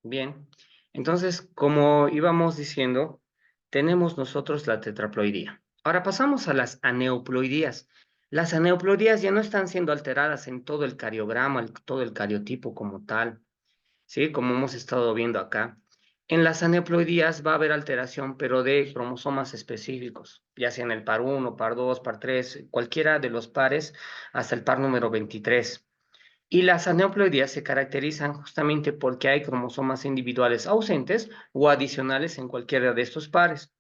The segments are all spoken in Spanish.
Bien. Entonces, como íbamos diciendo, tenemos nosotros la tetraploidía. Ahora pasamos a las aneuploidías. Las aneuploidías ya no están siendo alteradas en todo el cariograma, todo el cariotipo como tal, ¿sí? Como hemos estado viendo acá. En las aneuploidías va a haber alteración, pero de cromosomas específicos, ya sea en el par 1, par 2, par 3, cualquiera de los pares hasta el par número 23. Y las aneuploidías se caracterizan justamente porque hay cromosomas individuales ausentes o adicionales en cualquiera de estos pares.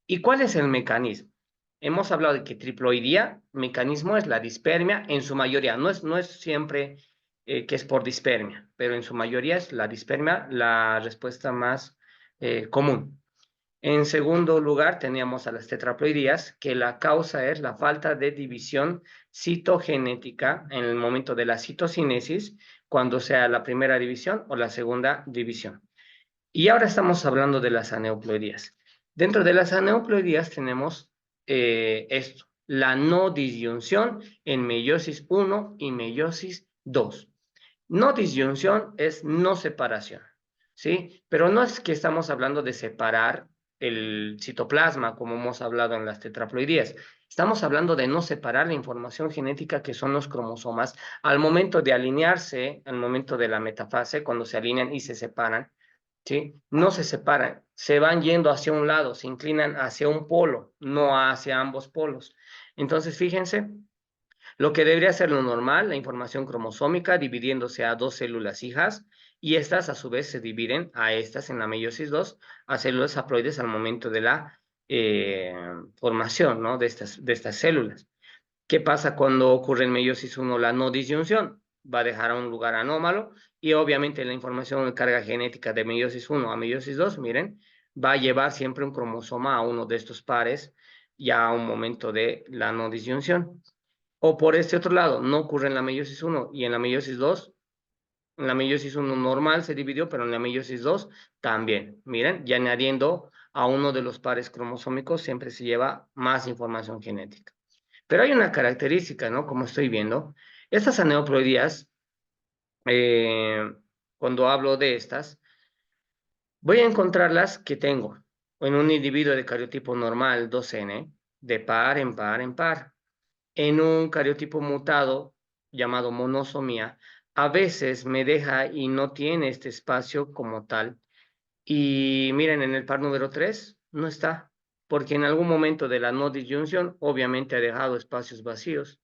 ¿Y cuál es el mecanismo? Hemos hablado de que triploidía, mecanismo es la dispermia, en su mayoría, no es siempre que es por dispermia, pero en su mayoría es la dispermia la respuesta más común. En segundo lugar, teníamos a las tetraploidías, que la causa es la falta de división citogenética en el momento de la citocinesis, cuando sea la primera división o la segunda división. Y ahora estamos hablando de las aneuploidías. Dentro de las aneuploidías tenemos esto, la no disyunción en meiosis 1 y meiosis 2. No disyunción es no separación, ¿sí? Pero no es que estamos hablando de separar el citoplasma, como hemos hablado en las tetraploidías. Estamos hablando de no separar la información genética que son los cromosomas al momento de alinearse, al momento de la metafase, cuando se alinean y se separan, ¿sí? No se separan, se van yendo hacia un lado, se inclinan hacia un polo, no hacia ambos polos. Entonces, fíjense, lo que debería ser lo normal, la información cromosómica dividiéndose a dos células hijas, y estas a su vez se dividen a estas en la meiosis 2 a células haploides al momento de la formación, ¿no? de estas células. ¿Qué pasa cuando ocurre en meiosis 1 la no disyunción? Va a dejar a un lugar anómalo y obviamente la información de carga genética de meiosis 1 a meiosis 2, miren, va a llevar siempre un cromosoma a uno de estos pares ya a un momento de la no disyunción. O por este otro lado, no ocurre en la meiosis 1 y en la meiosis 2, en la meiosis 1 normal se dividió, pero en la meiosis 2 también. Miren, y añadiendo a uno de los pares cromosómicos siempre se lleva más información genética. Pero hay una característica, ¿no? Como estoy viendo, estas aneuploidías, eh, cuando hablo de estas, voy a encontrarlas que tengo en un individuo de cariotipo normal 2N, de par en par en par. En un cariotipo mutado llamado monosomía, a veces me deja y no tiene este espacio como tal. Y miren, en el par número 3 no está, porque en algún momento de la no disyunción obviamente ha dejado espacios vacíos.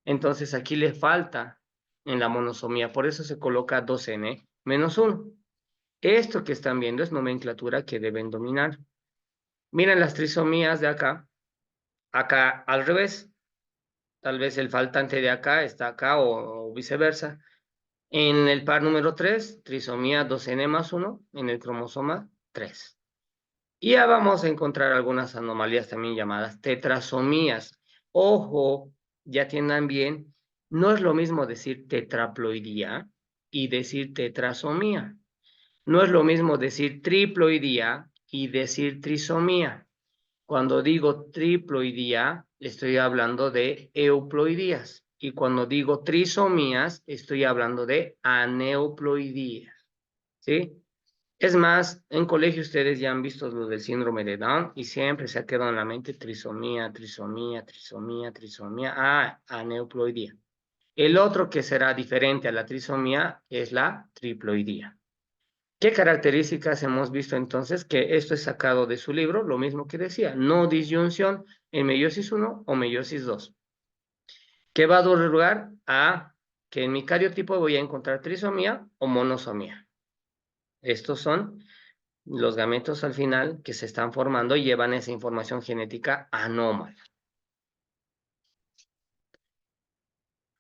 Entonces aquí le falta en la monosomía, por eso se coloca 2N menos 1. Esto que están viendo es nomenclatura que deben dominar. Miren las trisomías de acá, acá al revés. Tal vez el faltante de acá está acá o viceversa. En el par número 3, trisomía 2N más 1, en el cromosoma 3. Y ya vamos a encontrar algunas anomalías también llamadas tetrasomías. Ojo, ya tiendan bien, no es lo mismo decir tetraploidía y decir tetrasomía. No es lo mismo decir triploidía y decir trisomía. Cuando digo triploidía, estoy hablando de euploidías. Y cuando digo trisomías, estoy hablando de aneuploidías. ¿Sí? Es más, en colegio ustedes ya han visto lo del síndrome de Down y siempre se ha quedado en la mente trisomía, trisomía, trisomía, trisomía. Ah, aneuploidía. El otro que será diferente a la trisomía es la triploidía. ¿Qué características hemos visto entonces? Que esto es sacado de su libro, lo mismo que decía, no disyunción en meiosis 1 o meiosis 2. ¿Qué va a dar lugar a que en mi cariotipo voy a encontrar trisomía o monosomía? Estos son los gametos al final que se están formando y llevan esa información genética anómala.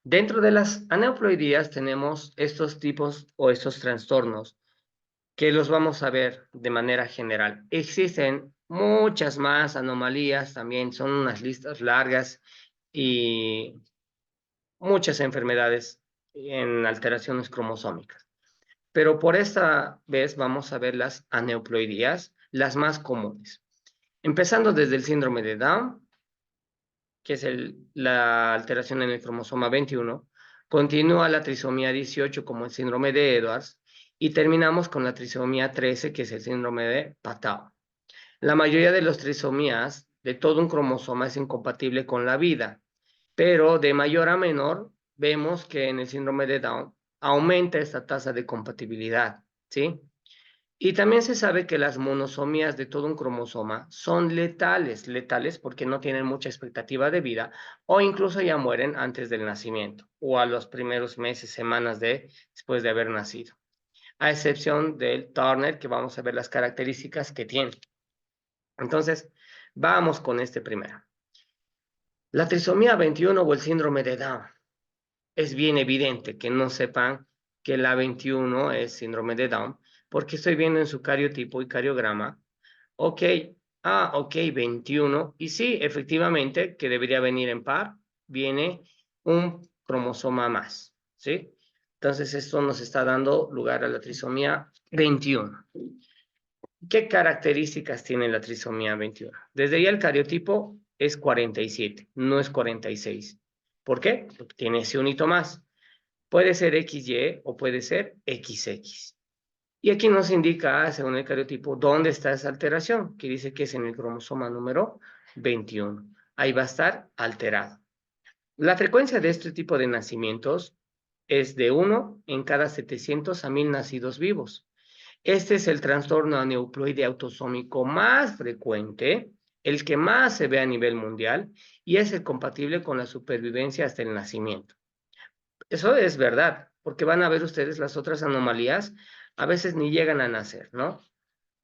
Dentro de las aneuploidías tenemos estos tipos o estos trastornos que los vamos a ver de manera general. Existen muchas más anomalías, también son unas listas largas y muchas enfermedades en alteraciones cromosómicas. Pero por esta vez vamos a ver las aneuploidías, las más comunes. Empezando desde el síndrome de Down, que es la alteración en el cromosoma 21, continúa la trisomía 18 como el síndrome de Edwards, Y terminamos con la trisomía 13, que es el síndrome de Patau. La mayoría de las trisomías de todo un cromosoma es incompatible con la vida, pero de mayor a menor vemos que en el síndrome de Down aumenta esta tasa de compatibilidad, ¿sí? Y también se sabe que las monosomías de todo un cromosoma son letales, letales porque no tienen mucha expectativa de vida o incluso ya mueren antes del nacimiento o a los primeros meses, semanas después de haber nacido, a excepción del Turner, que vamos a ver las características que tiene. Entonces, vamos con este primero. La trisomía 21 o el síndrome de Down. Es bien evidente que no sepan que la 21 es síndrome de Down, porque estoy viendo en su cariotipo y cariograma, ok, ok, 21, y sí, efectivamente, que debería venir en par, viene un cromosoma más, ¿sí? Entonces, esto nos está dando lugar a la trisomía 21. ¿Qué características tiene la trisomía 21? Desde ya el cariotipo es 47, no es 46. ¿Por qué? Porque tiene ese unito más. Puede ser XY o puede ser XX. Y aquí nos indica, según el cariotipo, dónde está esa alteración, que dice que es en el cromosoma número 21. Ahí va a estar alterado. La frecuencia de este tipo de nacimientos es de 1 en cada 700 a 1000 nacidos vivos. Este es el trastorno aneuploide autosómico más frecuente, el que más se ve a nivel mundial y es el compatible con la supervivencia hasta el nacimiento. Eso es verdad, porque van a ver ustedes las otras anomalías, a veces ni llegan a nacer, ¿no?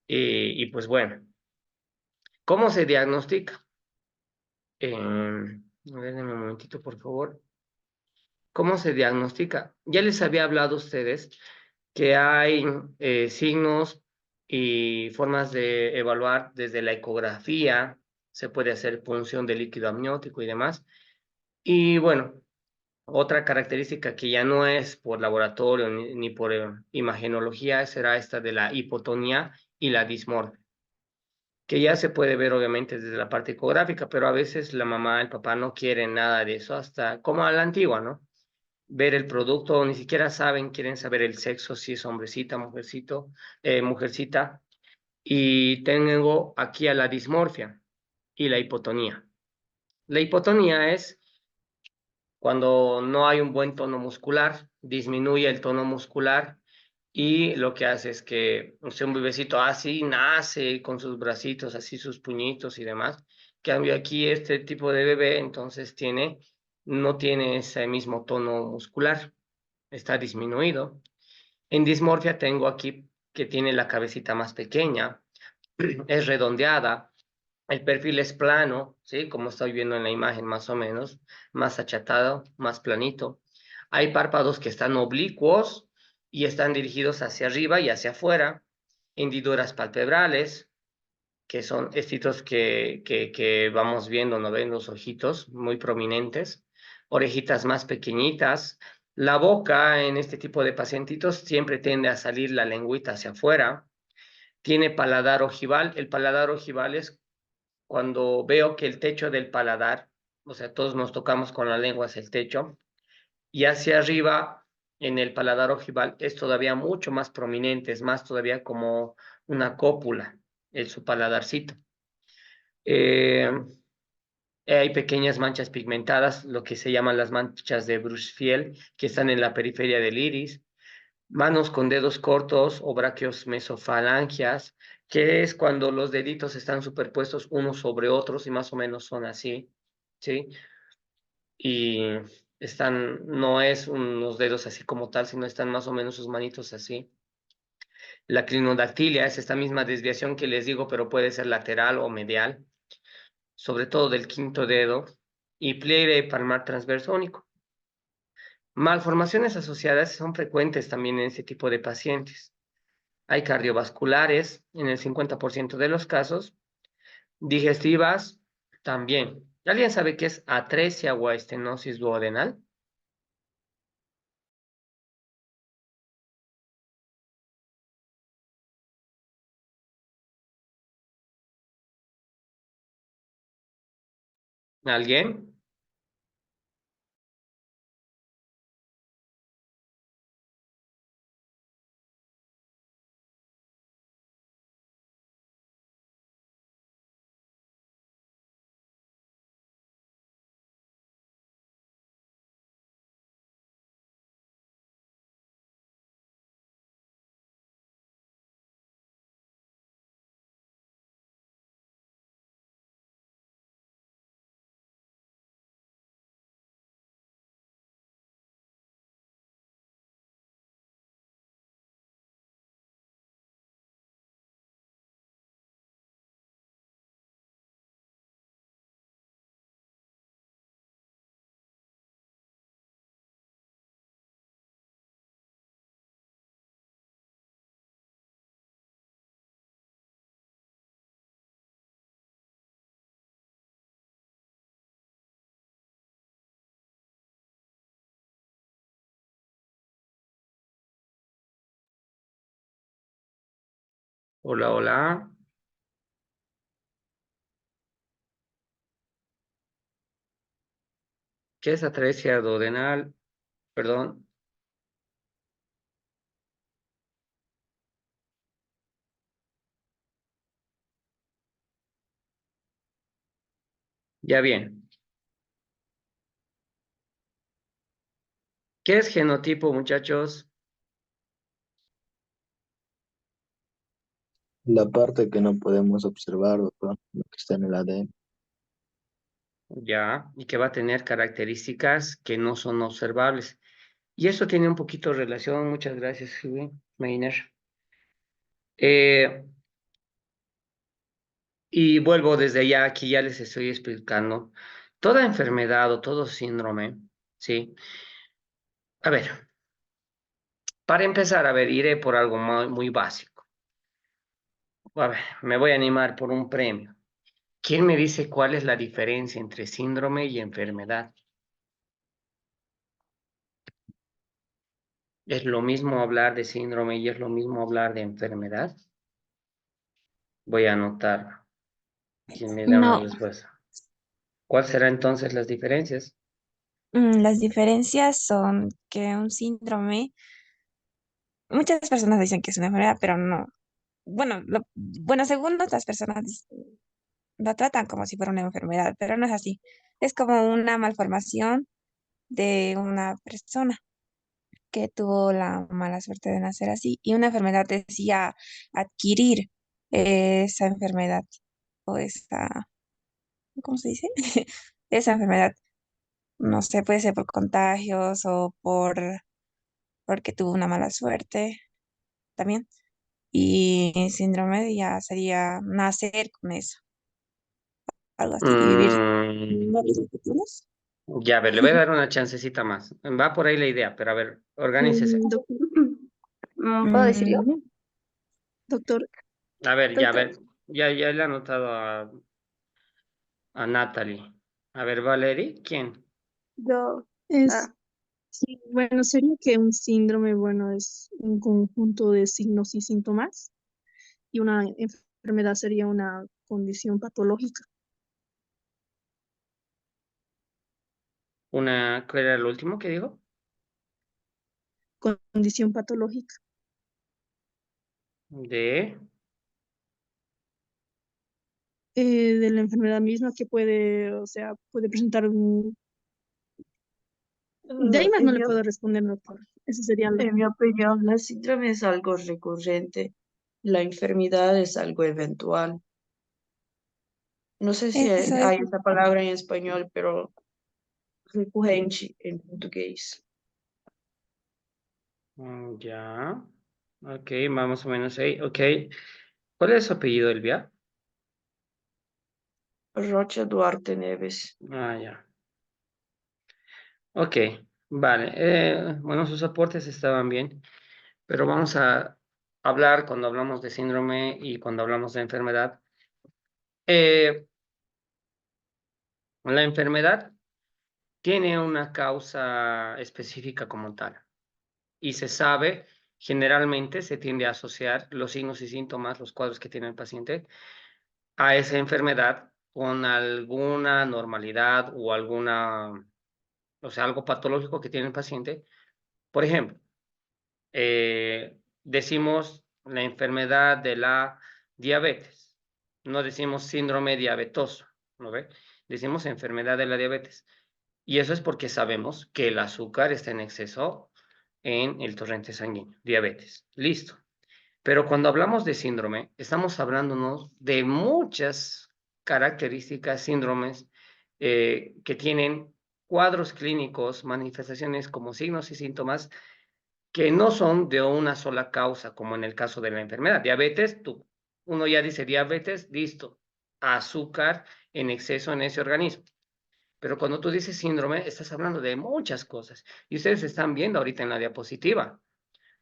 Y pues bueno, ¿cómo se diagnostica? A ver, denme un momentito, por favor. ¿Cómo se diagnostica? Ya les había hablado a ustedes que hay signos y formas de evaluar desde la ecografía, se puede hacer punción de líquido amniótico y demás. Y bueno, otra característica que ya no es por laboratorio ni por imagenología será esta de la hipotonía y la dismorfia, que ya se puede ver obviamente desde la parte ecográfica, pero a veces la mamá, el papá no quieren nada de eso, hasta como a la antigua, ¿no? Ver el producto, ni siquiera saben, quieren saber el sexo, si es hombrecita, mujercito, mujercita. Y tengo aquí a la dismorfia y la hipotonía. La hipotonía es cuando no hay un buen tono muscular, disminuye el tono muscular y lo que hace es que un bebecito así nace con sus bracitos, así sus puñitos y demás. Cambio aquí este tipo de bebé, entonces no tiene ese mismo tono muscular, está disminuido. En dismorfia tengo aquí que tiene la cabecita más pequeña, es redondeada, el perfil es plano, ¿sí? Como estoy viendo en la imagen más o menos, más achatado, más planito. Hay párpados que están oblicuos y están dirigidos hacia arriba y hacia afuera. Hendiduras palpebrales, que son estos que vamos viendo, ¿no ven? Los ojitos muy prominentes. Orejitas más pequeñitas. La boca en este tipo de pacientitos siempre tiende a salir la lengüita hacia afuera. Tiene paladar ojival. El paladar ojival es cuando veo que el techo del paladar, o sea, todos nos tocamos con la lengua hacia el techo, y hacia arriba en el paladar ojival es todavía mucho más prominente, es más todavía como una cópula, su paladarcito. Eh, Hay pequeñas manchas pigmentadas, lo que se llaman las manchas de Bruchfield, que están en la periferia del iris. Manos con dedos cortos o braquios mesofalangias, que es cuando los deditos están superpuestos unos sobre otros y más o menos son así, ¿sí? Y no es unos dedos así como tal, sino están más o menos sus manitos así. La clinodactilia es esta misma desviación que les digo, pero puede ser lateral o medial, sobre todo del quinto dedo, y pliegue palmar transverso único. Malformaciones asociadas son frecuentes también en este tipo de pacientes. Hay cardiovasculares en el 50% de los casos, digestivas también. ¿Alguien sabe qué es atresia o estenosis duodenal? ¿Alguien? Hola, hola. ¿Qué es atresia duodenal? Perdón. Ya bien. ¿Qué es genotipo, muchachos? La parte que no podemos observar, doctor, lo que está en el ADN. Ya, y que va a tener características que no son observables. Y eso tiene un poquito de relación, muchas gracias, Meiner. Eh, y vuelvo desde allá, aquí ya les estoy explicando. Toda enfermedad o todo síndrome, ¿sí? A ver, para empezar, a ver, iré por algo muy básico. A ver, me voy a animar por un premio. ¿Quién me dice cuál es la diferencia entre síndrome y enfermedad? ¿Es lo mismo hablar de síndrome y es lo mismo hablar de enfermedad? Voy a anotar. ¿Quién me da una No, respuesta? ¿Cuál será entonces las diferencias? las diferencias son que un síndrome, muchas personas dicen que es una enfermedad, pero no. Bueno, bueno, según otras personas lo tratan como si fuera una enfermedad, pero no es así. Es como una malformación de una persona que tuvo la mala suerte de nacer así y una enfermedad decía adquirir esa enfermedad o esa, ¿cómo se dice? Esa enfermedad. No sé, puede ser por contagios o porque tuvo una mala suerte también. Y síndrome ya sería nacer con eso, algo así, y vivir Mm, la vida que tienes. ya, a ver, le voy a dar una chancecita más. Va por ahí la idea, pero a ver, organícese. Doctor, ¿puedo decir yo? Mm, Doctor, A ver, ya, a doctor, ver, ya le he anotado a Natalie. A ver, Valerie, ¿quién? yo. Sí, bueno, sería que un síndrome, bueno, es un conjunto de signos y síntomas y una enfermedad sería una condición patológica. ¿Cuál era el último que dijo? Condición patológica De, de la enfermedad misma que puede, o sea, puede presentar un... De ahí más En no mi, le puedo responder, doctor. Ese sería en mi opinión, la síndrome es algo recurrente, la enfermedad es algo eventual. No sé si eso es. hay esa palabra en español, pero recurrente en portugués. ya. Ok, más o menos ahí. Ok. ¿Cuál es su apellido, Elvia? Rocha Duarte Neves. Ah, ya. Ok, vale. Bueno, sus aportes estaban bien, pero vamos a hablar cuando hablamos de síndrome y cuando hablamos de enfermedad. Eh, la enfermedad tiene una causa específica como tal y se sabe, generalmente se tiende a asociar los signos y síntomas, los cuadros que tiene el paciente, a esa enfermedad con alguna normalidad o alguna, o sea, algo patológico que tiene el paciente. Por ejemplo, decimos la enfermedad de la diabetes, no decimos síndrome diabetoso, ¿no ve? Decimos enfermedad de la diabetes. Y eso es porque sabemos que el azúcar está en exceso en el torrente sanguíneo, diabetes. Listo. Pero cuando hablamos de síndrome, estamos hablándonos de muchas características, síndromes que tienen cuadros clínicos, manifestaciones como signos y síntomas que no son de una sola causa, como en el caso de la enfermedad. Diabetes, uno ya dice diabetes, listo, azúcar en exceso en ese organismo. Pero cuando tú dices síndrome, estás hablando de muchas cosas. Y ustedes están viendo ahorita en la diapositiva.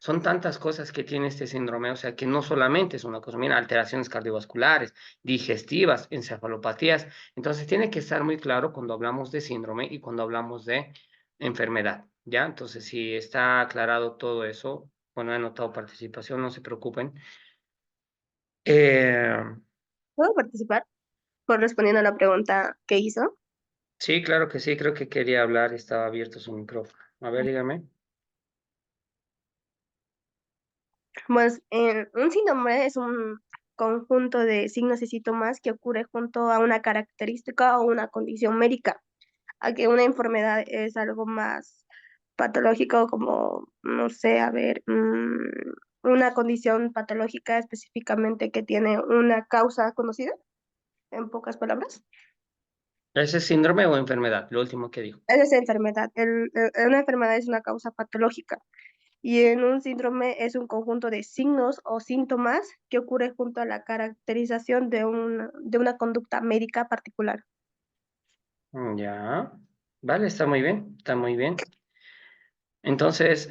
Son tantas cosas que tiene este síndrome, o sea, que no solamente es una cosa, mira, alteraciones cardiovasculares, digestivas, encefalopatías. Entonces, tiene que estar muy claro cuando hablamos de síndrome y cuando hablamos de enfermedad, ¿ya? Entonces, si está aclarado todo eso, bueno, he notado participación, no se preocupen. Eh, ¿Puedo participar? Correspondiendo a la pregunta que hizo. sí, claro que sí, creo que quería hablar, estaba abierto su micrófono. A ver, dígame. Pues un síndrome es un conjunto de signos y síntomas que ocurre junto a una característica o una condición médica, a que una enfermedad es algo más patológico como, no sé, a ver, una condición patológica específicamente que tiene una causa conocida, en pocas palabras. ¿Ese es síndrome o enfermedad? Lo último que dijo. Esa es enfermedad. Una enfermedad es una causa patológica. Y en un síndrome es un conjunto de signos o síntomas que ocurre junto a la caracterización de una conducta médica particular. Ya. Vale, está muy bien, está muy bien. Entonces,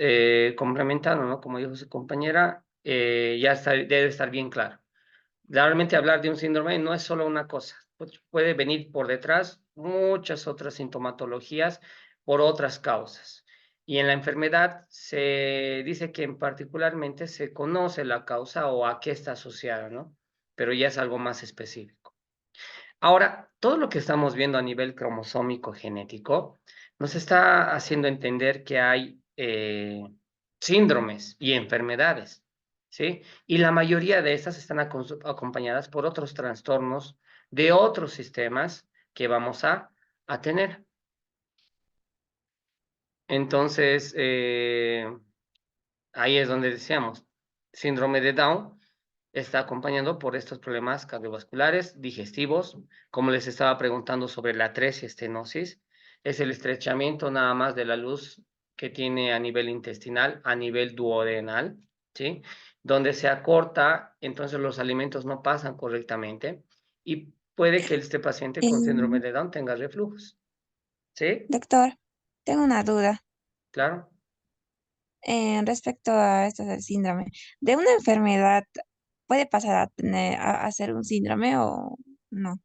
complementando, ¿no? Como dijo su compañera, ya debe estar bien claro. Realmente hablar de un síndrome no es solo una cosa, puede venir por detrás muchas otras sintomatologías por otras causas. Y en la enfermedad se dice que en particularmente se conoce la causa o a qué está asociada, ¿no? Pero ya es algo más específico. Ahora, todo lo que estamos viendo a nivel cromosómico genético nos está haciendo entender que hay síndromes y enfermedades, ¿sí? Y la mayoría de estas están acompañadas por otros trastornos de otros sistemas que vamos a tener. Entonces, ahí es donde decíamos, síndrome de Down está acompañado por estos problemas cardiovasculares, digestivos, como les estaba preguntando sobre la atresia estenosis, es el estrechamiento nada más de la luz que tiene a nivel intestinal, a nivel duodenal, ¿sí? Donde se acorta, entonces los alimentos no pasan correctamente y puede que este paciente con síndrome Eh, de Down tenga reflujos, ¿sí? doctor, tengo una duda Claro. respecto a esto del síndrome. ¿De una enfermedad puede pasar a tener, a ser un síndrome o no?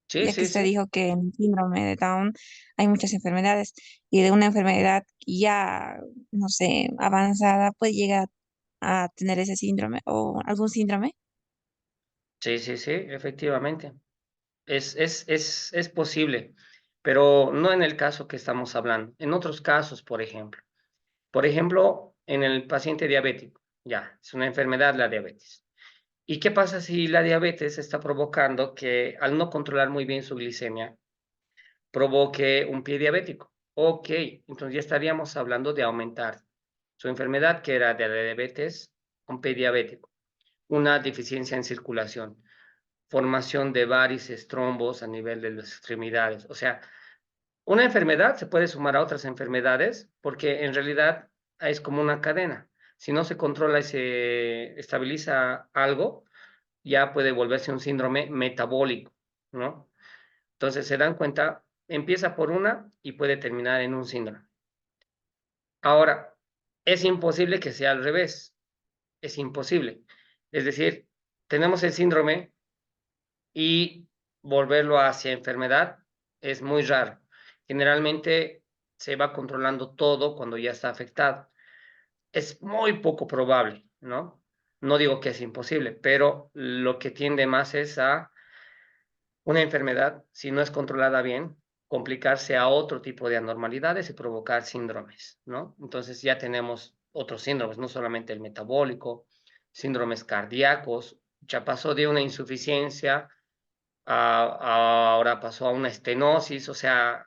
Sí, Ya que sí, usted sí. dijo que en el síndrome de Down hay muchas enfermedades y de una enfermedad ya, no sé, avanzada puede llegar a tener ese síndrome o algún síndrome. Sí, sí, sí, efectivamente. Es posible, pero no en el caso que estamos hablando. En otros casos, por ejemplo, en el paciente diabético, ya, es una enfermedad la diabetes. ¿Y qué pasa si la diabetes está provocando que al no controlar muy bien su glicemia, provoque un pie diabético? Ok, entonces ya estaríamos hablando de aumentar su enfermedad, que era de la diabetes, un pie diabético, una deficiencia en circulación, formación de varices, trombos a nivel de las extremidades. O sea, una enfermedad se puede sumar a otras enfermedades porque en realidad es como una cadena. Si no se controla y se estabiliza algo, ya puede volverse un síndrome metabólico, ¿no? Entonces se dan cuenta, empieza por una y puede terminar en un síndrome. Ahora, es imposible que sea al revés, es imposible. Es decir, tenemos el síndrome y volverlo hacia enfermedad es muy raro. Generalmente se va controlando todo cuando ya está afectado. Es muy poco probable, ¿no? No digo que es imposible, pero lo que tiende más es a una enfermedad, si no es controlada bien, complicarse a otro tipo de anormalidades y provocar síndromes, ¿no? Entonces ya tenemos otros síndromes, no solamente el metabólico, síndromes cardíacos, ya pasó de una insuficiencia ahora pasó a una estenosis, o sea,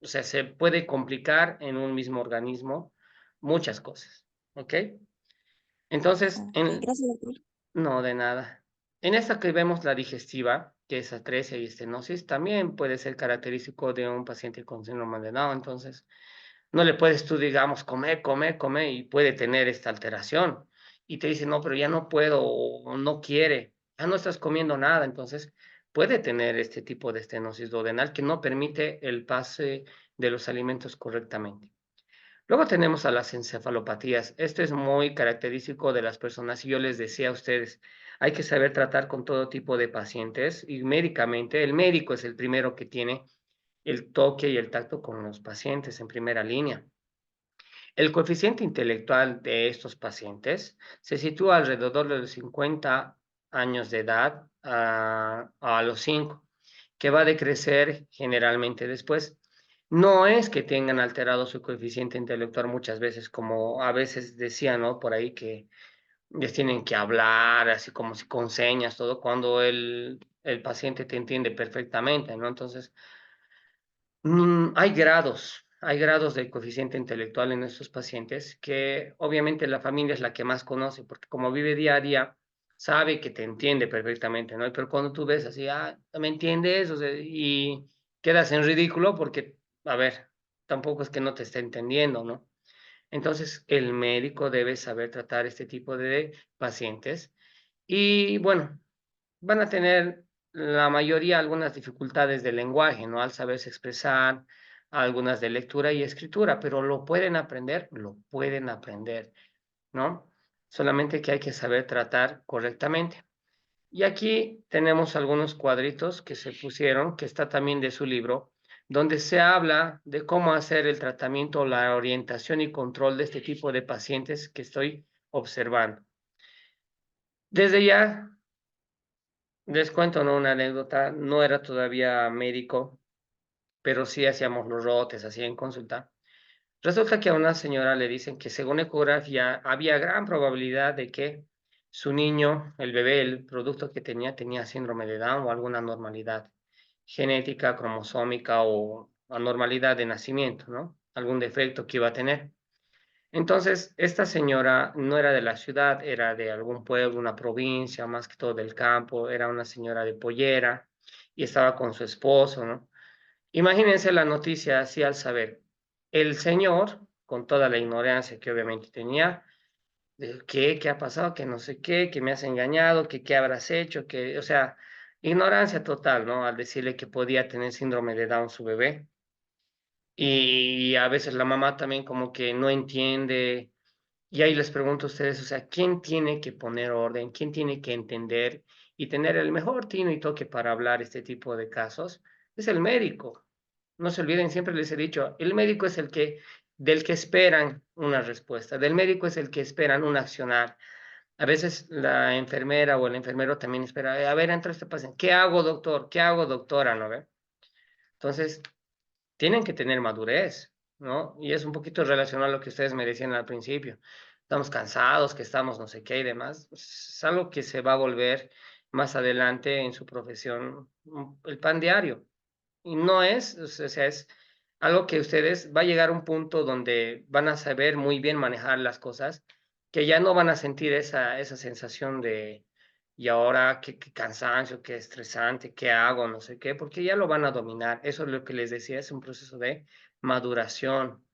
se puede complicar en un mismo organismo muchas cosas, ¿ok? Entonces, Ok, gracias, doctor. no, de nada. En esta que vemos la digestiva, que es atresia y estenosis, también puede ser característico de un paciente con síndrome de Down, entonces no le puedes tú, digamos, comer, comer, comer y puede tener esta alteración. Y te dice, no, pero ya no puedo o no quiere, ya no estás comiendo nada. Entonces puede tener este tipo de estenosis duodenal que no permite el pase de los alimentos correctamente. Luego tenemos a las encefalopatías. Esto es muy característico de las personas y yo les decía a ustedes, hay que saber tratar con todo tipo de pacientes y médicamente, el médico es el primero que tiene el toque y el tacto con los pacientes en primera línea. El coeficiente intelectual de estos pacientes se sitúa alrededor de los 50 años de edad a los 5, que va a decrecer generalmente después. No es que tengan alterado su coeficiente intelectual muchas veces, como a veces decían, ¿no? Por ahí que les tienen que hablar así como si con señas, todo, cuando el paciente te entiende perfectamente, ¿no? Entonces, hay grados de coeficiente intelectual en estos pacientes que obviamente la familia es la que más conoce, porque como vive día a día, sabe que te entiende perfectamente, ¿no? Pero cuando tú ves así, ¿no me entiendes? O sea, y quedas en ridículo porque, a ver, tampoco es que no te esté entendiendo, ¿no? Entonces, el médico debe saber tratar este tipo de pacientes y, bueno, van a tener la mayoría algunas dificultades de lenguaje, ¿no? Al saberse expresar, algunas de lectura y escritura, pero lo pueden aprender, ¿no? Solamente que hay que saber tratar correctamente. Y aquí tenemos algunos cuadritos que se pusieron, que está también de su libro, donde se habla de cómo hacer el tratamiento, la orientación y control de este tipo de pacientes que estoy observando. Desde ya les cuento, ¿no? Una anécdota. No era todavía médico, pero sí hacíamos los rotes, así en consulta. Resulta que a una señora le dicen que según ecografía había gran probabilidad de que su niño, el bebé, el producto que tenía síndrome de Down o alguna anormalidad genética, cromosómica o anormalidad de nacimiento, ¿no? Algún defecto que iba a tener. Entonces, esta señora no era de la ciudad, era de algún pueblo, una provincia, más que todo del campo, era una señora de pollera y estaba con su esposo, ¿no? Imagínense la noticia así al saber. El señor, con toda la ignorancia que obviamente tenía, de qué ha pasado, que no sé qué, que me has engañado, que qué habrás hecho, que, o sea, ignorancia total, ¿no? Al decirle que podía tener síndrome de Down su bebé. Y a veces la mamá también como que no entiende. Y ahí les pregunto a ustedes, o sea, ¿quién tiene que poner orden? ¿Quién tiene que entender y tener el mejor tino y toque para hablar este tipo de casos? Es el médico. No se olviden, siempre les he dicho, el médico es del que esperan una respuesta, del médico es el que esperan un accionar. A veces la enfermera o el enfermero también espera, a ver, entra este paciente, ¿qué hago, doctor? ¿Qué hago, doctora? ¿No ve? Entonces, tienen que tener madurez, ¿no? Y es un poquito relacionado a lo que ustedes me decían al principio. Estamos cansados, que estamos no sé qué y demás. Es algo que se va a volver más adelante en su profesión el pan diario. Y no es, o sea, es algo que ustedes va a llegar a un punto donde van a saber muy bien manejar las cosas, que ya no van a sentir esa sensación de, y ahora qué cansancio, qué estresante, qué hago, no sé qué, porque ya lo van a dominar. Eso es lo que les decía, es un proceso de maduración,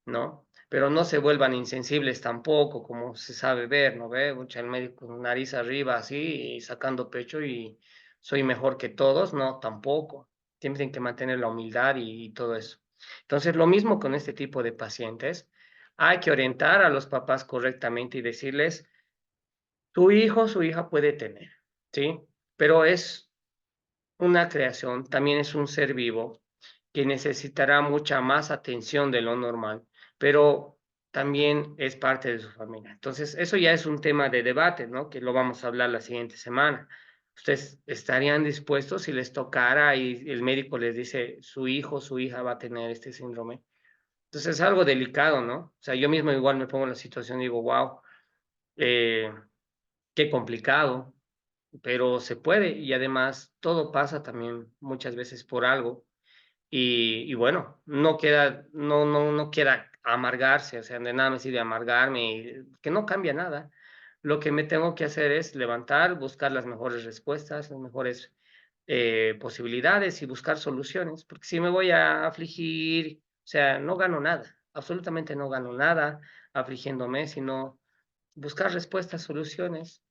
¿no? Pero no se vuelvan insensibles tampoco, como se sabe ver, ¿no ve? Mucha el médico con nariz arriba así y sacando pecho y soy mejor que todos, no, tampoco. Tienen que mantener la humildad y todo eso. Entonces, lo mismo con este tipo de pacientes. Hay que orientar a los papás correctamente y decirles, tu hijo, su hija puede tener, ¿sí? Pero es una creación, también es un ser vivo que necesitará mucha más atención de lo normal, pero también es parte de su familia. Entonces, eso ya es un tema de debate, ¿no? Que lo vamos a hablar la siguiente semana. ¿Ustedes estarían dispuestos si les tocara y el médico les dice, su hijo, su hija va a tener este síndrome? Entonces, es algo delicado, ¿no? O sea, yo mismo igual me pongo en la situación y digo, wow, eh, qué complicado, pero se puede y además todo pasa también muchas veces por algo y bueno, no queda amargarse, o sea, de nada me sirve amargarme, que no cambia nada. Lo que me tengo que hacer es levantar, buscar las mejores respuestas, las mejores posibilidades y buscar soluciones, porque si me voy a afligir, o sea, no gano nada, absolutamente no gano nada afligiéndome, sino buscar respuestas, soluciones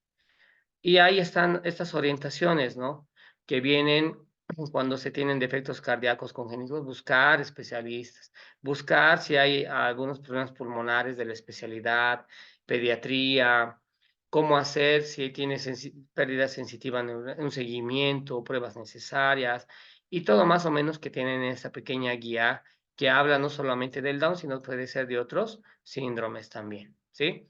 y ahí están estas orientaciones, ¿no? Que vienen cuando se tienen defectos cardíacos congénitos, buscar especialistas, buscar si hay algunos problemas pulmonares de la especialidad, pediatría, cómo hacer si tiene pérdida sensitiva neuronal, un seguimiento, pruebas necesarias y todo más o menos que tienen esa pequeña guía que habla no solamente del Down, sino puede ser de otros síndromes también, ¿sí?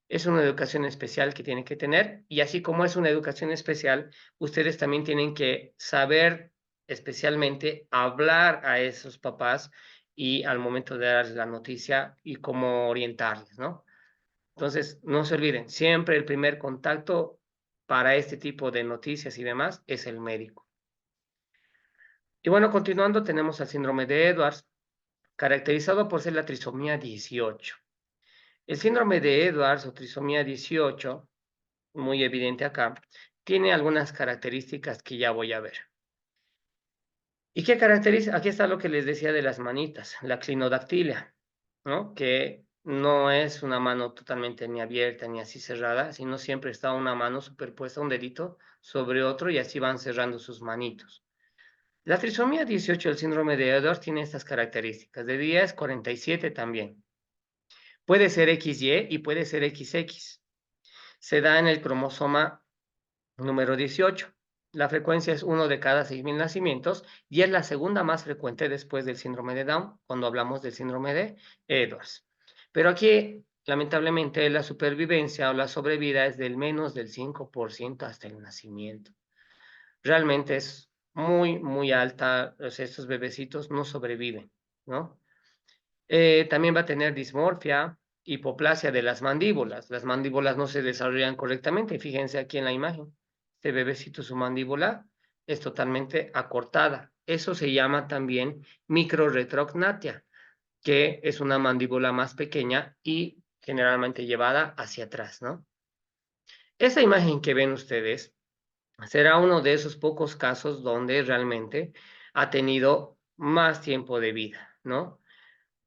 Es una educación especial que tienen que tener, y así como es una educación especial, ustedes también tienen que saber especialmente hablar a esos papás y al momento de darles la noticia y cómo orientarles, ¿no? Entonces, no se olviden, siempre el primer contacto para este tipo de noticias y demás es el médico. Y bueno, continuando, tenemos el síndrome de Edwards, caracterizado por ser la trisomía 18. El síndrome de Edwards o trisomía 18, muy evidente acá, tiene algunas características que ya voy a ver. ¿Y qué caracteriza? Aquí está lo que les decía de las manitas, la clinodactilia, ¿no? Que no es una mano totalmente ni abierta ni así cerrada, sino siempre está una mano superpuesta, un dedito sobre otro, y así van cerrando sus manitos. La trisomía 18 del síndrome de Edwards tiene estas características. De día es 47 también. Puede ser XY y puede ser XX. Se da en el cromosoma número 18. La frecuencia es 1 de cada 6.000 nacimientos y es la segunda más frecuente después del síndrome de Down cuando hablamos del síndrome de Edwards. Pero aquí, lamentablemente, la supervivencia o la sobrevida es del menos del 5% hasta el nacimiento. Realmente es muy, muy alta. O sea, estos bebecitos no sobreviven, ¿no? También va a tener dismorfia, hipoplasia de las mandíbulas. Las mandíbulas no se desarrollan correctamente. Fíjense aquí en la imagen. Este bebecito, su mandíbula es totalmente acortada. Eso se llama también microretrognatia, que es una mandíbula más pequeña y generalmente llevada hacia atrás, ¿no? Esa imagen que ven ustedes será uno de esos pocos casos donde realmente ha tenido más tiempo de vida, ¿no?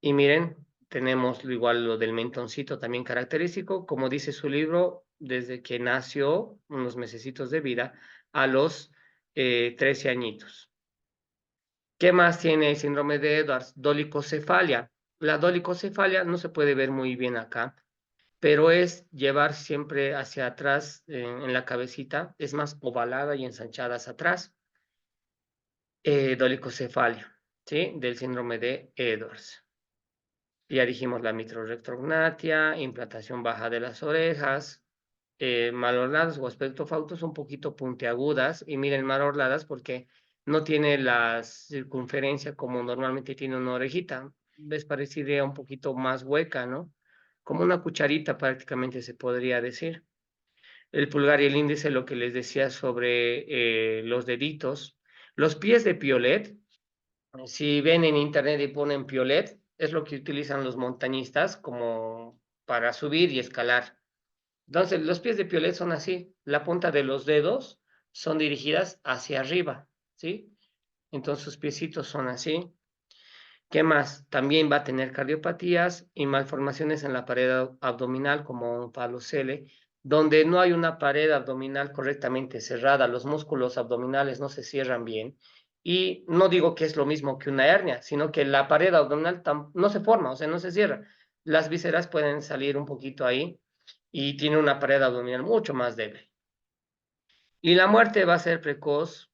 Y miren, tenemos igual lo del mentoncito también característico, como dice su libro, desde que nació, unos mesecitos de vida, a los 13 añitos. ¿Qué más tiene el síndrome de Edwards? Dolicocefalia. La dolicocefalia no se puede ver muy bien acá, pero es llevar siempre hacia atrás en la cabecita, es más ovalada y ensanchada hacia atrás. Dolicocefalia, ¿sí? Del síndrome de Edwards. Ya dijimos la microretrognatia, implantación baja de las orejas, malorladas o aspectofautos un poquito puntiagudas, y miren, malorladas porque no tiene la circunferencia como normalmente tiene una orejita, les parecería un poquito más hueca, ¿no? Como una cucharita prácticamente se podría decir. El pulgar y el índice, lo que les decía sobre los deditos. Los pies de piolet, si ven en internet y ponen piolet, es lo que utilizan los montañistas como para subir y escalar. Entonces, los pies de piolet son así, la punta de los dedos son dirigidas hacia arriba, ¿sí? Entonces, sus piecitos son así. ¿Qué más? También va a tener cardiopatías y malformaciones en la pared abdominal, como un palo Cele, donde no hay una pared abdominal correctamente cerrada, los músculos abdominales no se cierran bien. Y no digo que es lo mismo que una hernia, sino que la pared abdominal no se forma, o sea, no se cierra. Las vísceras pueden salir un poquito ahí y tiene una pared abdominal mucho más débil. Y la muerte va a ser precoz,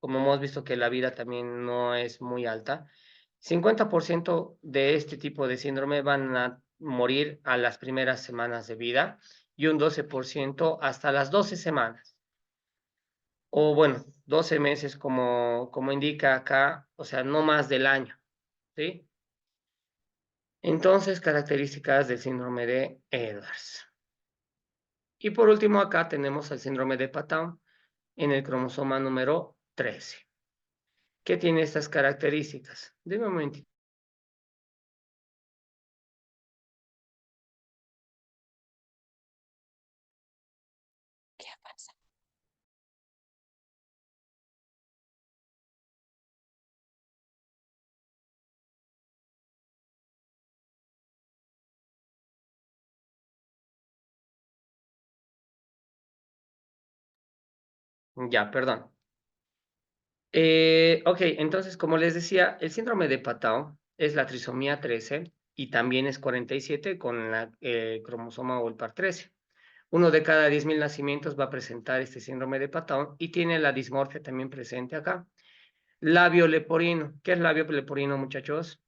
como hemos visto que la vida también no es muy alta. 50% de este tipo de síndrome van a morir a las primeras semanas de vida y un 12% hasta las 12 semanas. O bueno, 12 meses como indica acá, o sea, no más del año, ¿sí? Entonces, características del síndrome de Edwards. Y por último, acá tenemos el síndrome de Patton en el cromosoma número 13. ¿Qué tiene estas características? Deme un momentito. ¿Qué pasa? Ya, perdón. Ok, entonces, como les decía, el síndrome de Patau es la trisomía 13 y también es 47 con el cromosoma o el par 13. Uno de cada 10.000 nacimientos va a presentar este síndrome de Patau y tiene la dismorfia también presente acá. Labio leporino. ¿Qué es labio leporino, muchachos?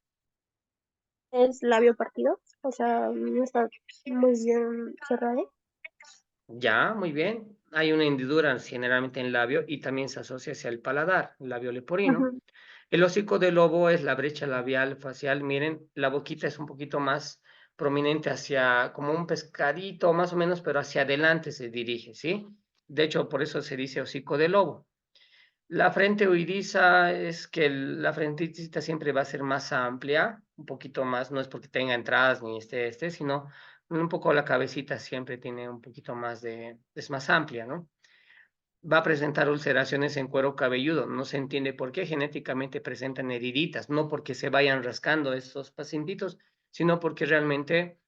es labio partido, o sea, no está muy bien cerrado. Ya, muy bien. Hay una hendidura generalmente en el labio y también se asocia hacia el paladar, el labio leporino. Ujú. El hocico de lobo es la brecha labial facial. Miren, la boquita es un poquito más prominente hacia, como un pescadito más o menos, pero hacia adelante se dirige, ¿sí? De hecho, por eso se dice hocico de lobo. La frente oiriza es que la frentecita siempre va a ser más amplia, un poquito más, no es porque tenga entradas ni sino un poco la cabecita siempre tiene un poquito más es más amplia, ¿no? Va a presentar ulceraciones en cuero cabelludo, no se entiende por qué genéticamente presentan heriditas, no porque se vayan rascando estos pacientitos, sino porque realmente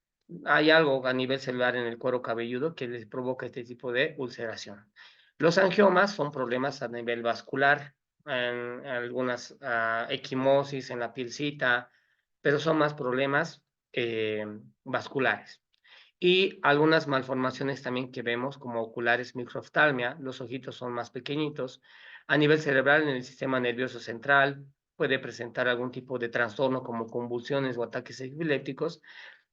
hay algo a nivel celular en el cuero cabelludo que les provoca este tipo de ulceración. Los angiomas son problemas a nivel vascular, en algunas equimosis en la pielcita, pero son más problemas vasculares. Y algunas malformaciones también que vemos, como oculares microftalmia, los ojitos son más pequeñitos. A nivel cerebral, en el sistema nervioso central, puede presentar algún tipo de trastorno como convulsiones o ataques epilépticos,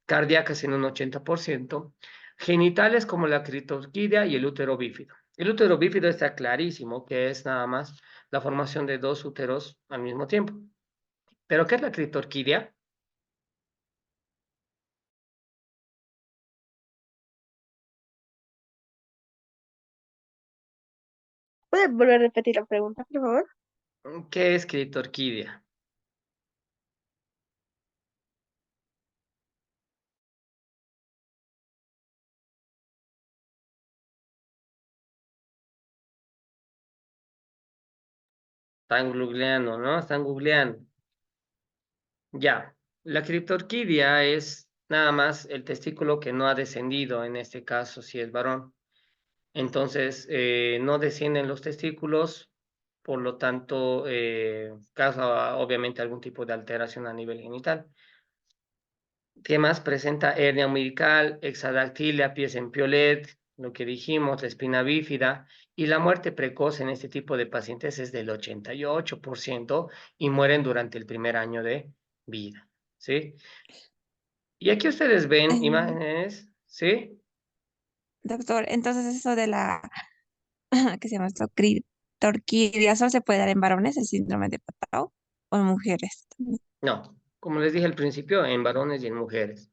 cardíacas en un 80%, genitales como la criptorquidia y el útero bífido. El útero bífido está clarísimo que es nada más la formación de dos úteros al mismo tiempo. ¿Pero qué es la criptorquidia? ¿Puede volver a repetir la pregunta, por favor? ¿Qué es criptorquidia? Están googleando, ¿no? Están googleando. Ya, la criptorquidia es nada más el testículo que no ha descendido, en este caso si es varón. Entonces, no descienden los testículos, por lo tanto, causa obviamente algún tipo de alteración a nivel genital. ¿Qué más? Presenta hernia umbilical, exadactilia, pies en piolet, lo que dijimos, la espina bífida, y la muerte precoz en este tipo de pacientes es del 88% y mueren durante el primer año de vida, ¿sí? Y aquí ustedes ven Em, imágenes, ¿sí? Doctor, entonces eso de la, ¿qué se llama esto? Clitorquidia, ¿solo se puede dar en varones el síndrome de Patau o en mujeres también? No, como les dije al principio, en varones y en mujeres.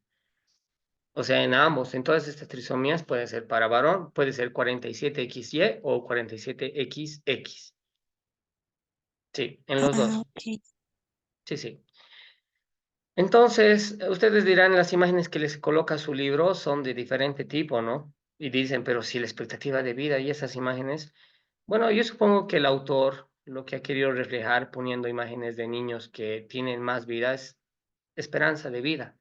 O sea, en ambos, en todas estas trisomías puede ser para varón, puede ser 47XY o 47XX. Sí, en los Ah, dos. ok. Sí, sí. Entonces, ustedes dirán, las imágenes que les coloca su libro son de diferente tipo, ¿no? Y dicen, pero si la expectativa de vida y esas imágenes, bueno, yo supongo que el autor lo que ha querido reflejar poniendo imágenes de niños que tienen más vida es esperanza de vida.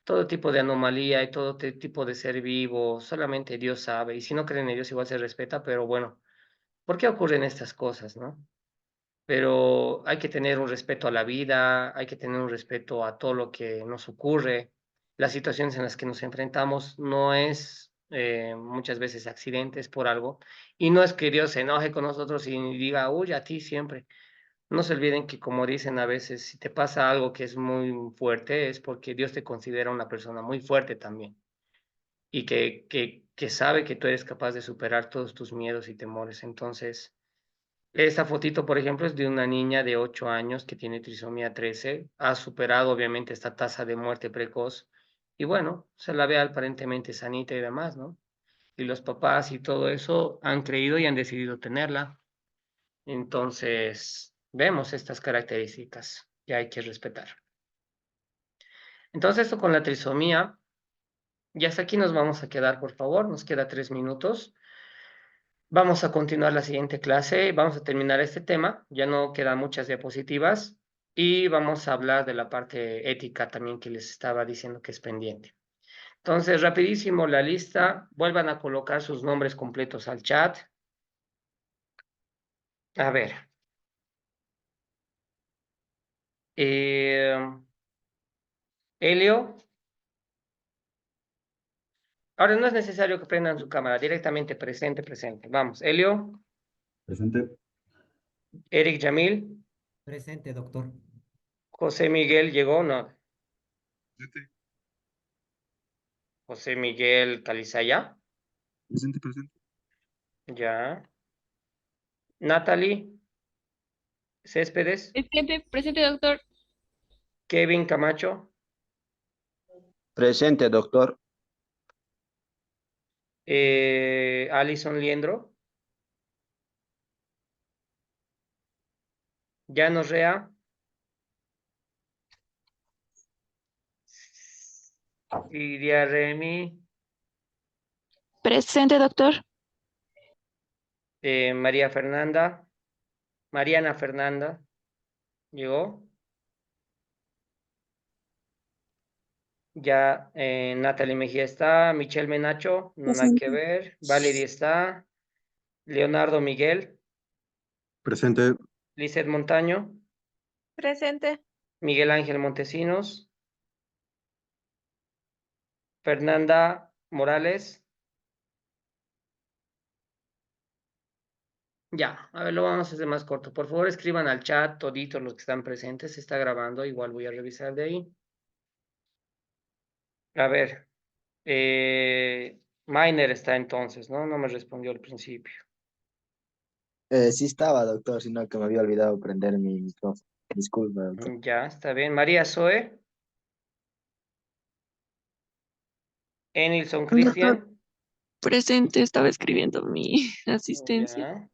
Todo tipo de anomalía y todo tipo de ser vivo, solamente Dios sabe. Y si no creen en Dios, igual se respeta, pero bueno, ¿por qué ocurren estas cosas, no? Pero hay que tener un respeto a la vida, hay que tener un respeto a todo lo que nos ocurre. Las situaciones en las que nos enfrentamos no es muchas veces accidentes por algo, y no es que Dios se enoje con nosotros y diga, uy, a ti siempre. No se olviden que, como dicen a veces, si te pasa algo que es muy fuerte, es porque Dios te considera una persona muy fuerte también y que sabe que tú eres capaz de superar todos tus miedos y temores. Entonces, esta fotito, por ejemplo, es de una niña de 8 años que tiene trisomía 13. Ha superado, obviamente, esta tasa de muerte precoz. Y bueno, se la ve aparentemente sanita y demás, ¿no? Y los papás y todo eso han creído y han decidido tenerla. Entonces, vemos estas características que hay que respetar. Entonces, esto con la trisomía, y hasta aquí nos vamos a quedar, por favor. Nos queda 3 minutos. Vamos a continuar la siguiente clase, vamos a terminar este tema, ya no quedan muchas diapositivas y vamos a hablar de la parte ética también que les estaba diciendo que es pendiente. Entonces, rapidísimo la lista, vuelvan a colocar sus nombres completos al chat. A ver, eh, Helio, ahora no es necesario que prendan su cámara, directamente presente, presente. Vamos, Helio, Presente. Eric Yamil, Presente, doctor. José Miguel llegó, no. José Miguel Calizaya. Presente, presente. Ya. Natalie Céspedes. Presente, doctor. Kevin Camacho. Presente, doctor. Alison Liendro. Llanos Rea. Lidia Remy. Presente, doctor. María Fernanda. Mariana Fernanda. Llegó. Ya, Natalie Mejía está. Michelle Menacho. No nada que Presente. ver. Valerie está. Leonardo Miguel. Presente. Lizeth Montaño. Presente. Miguel Ángel Montesinos. Fernanda Morales. Ya, a ver, lo vamos a hacer más corto. Por favor, escriban al chat toditos los que están presentes. Se está grabando, igual voy a revisar de ahí. A ver, Miner está entonces, ¿no? No me respondió al principio. Sí estaba, doctor, sino que me había olvidado prender mi micrófono. Disculpa, doctor. Ya, está bien. María Zoe. Enilson Doctor, Cristian. presente, estaba escribiendo mi asistencia.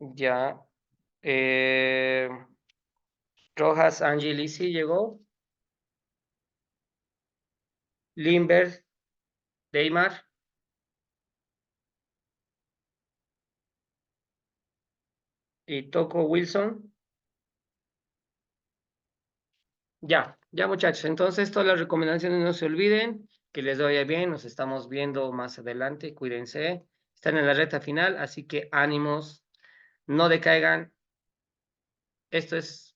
Ya. Ya. Rojas Angelisi llegó. Limber Deimar. Y Toco Wilson. Ya, ya muchachos. Entonces, todas las recomendaciones no se olviden. Que les vaya bien. Nos estamos viendo más adelante. Cuídense. Están en la recta final, así que ánimos. No decaigan. Esto es